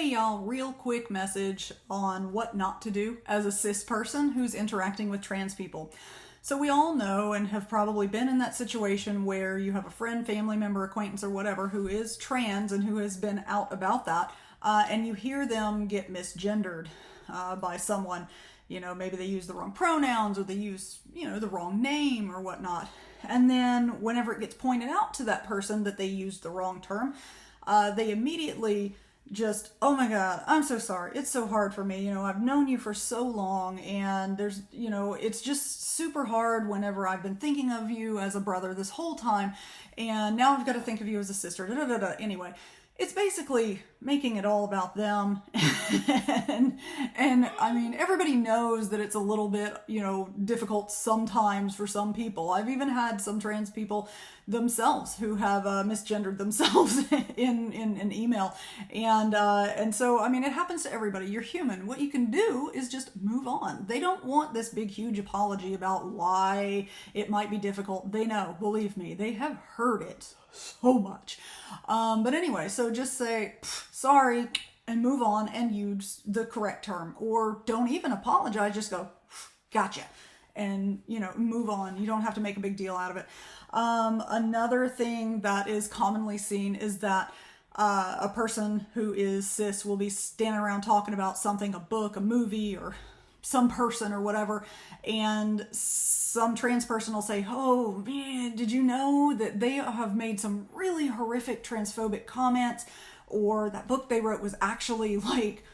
Hey y'all, real quick message on what not to do as a cis person who's interacting with trans people. So we all know and have probably been in that situation where you have a friend, family member, acquaintance, or whatever who is trans and who has been out about that, and you hear them get misgendered by someone. You know, maybe they use the wrong pronouns or they use, the wrong name or whatnot. And then whenever it gets pointed out to that person that they used the wrong term, they immediately just, oh my God, I'm so sorry. It's so hard for me. I've known you for so long and there's, it's just super hard whenever I've been thinking of you as a brother this whole time. And now I've got to think of you as a sister. Da, da, da, da. Anyway, it's basically making it all about them. and I mean, everybody knows that it's a little bit, difficult sometimes for some people. I've even had some trans people themselves who have misgendered themselves in an email. And so, I mean, it happens to everybody. You're human. What you can do is just move on. They don't want this big, huge apology about why it might be difficult. They know, believe me, they have heard it so much. But anyway, so just say, sorry, and move on and use the correct term. Or don't even apologize, just go, gotcha. And, move on. You don't have to make a big deal out of it. Another thing that is commonly seen is that a person who is cis will be standing around talking about something, a book, a movie, or some person or whatever, and some trans person will say, oh man, did you know that they have made some really horrific transphobic comments, or that book they wrote was actually like,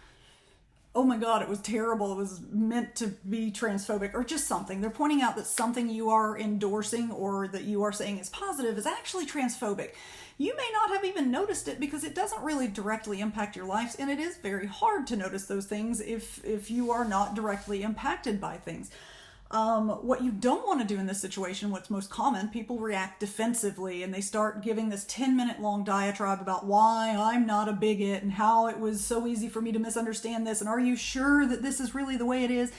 oh my God, it was terrible, it was meant to be transphobic, or just something. They're pointing out that something you are endorsing or that you are saying is positive is actually transphobic. You may not have even noticed it because it doesn't really directly impact your lives, and it is very hard to notice those things if you are not directly impacted by things. What you don't want to do in this situation, what's most common, people react defensively and they start giving this 10-minute long diatribe about why I'm not a bigot and how it was so easy for me to misunderstand this, and are you sure that this is really the way it is?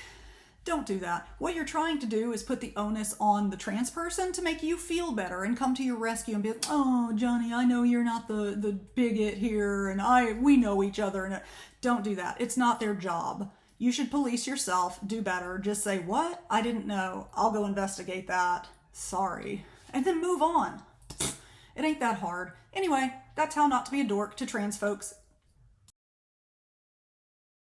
Don't do that. What you're trying to do is put the onus on the trans person to make you feel better and come to your rescue and be like, oh, Johnny, I know you're not the bigot here and we know each other. And don't do that. It's not their job. You should police yourself, do better. Just say, what? I didn't know. I'll go investigate that. Sorry. And then move on. It ain't that hard. Anyway, that's how not to be a dork to trans folks.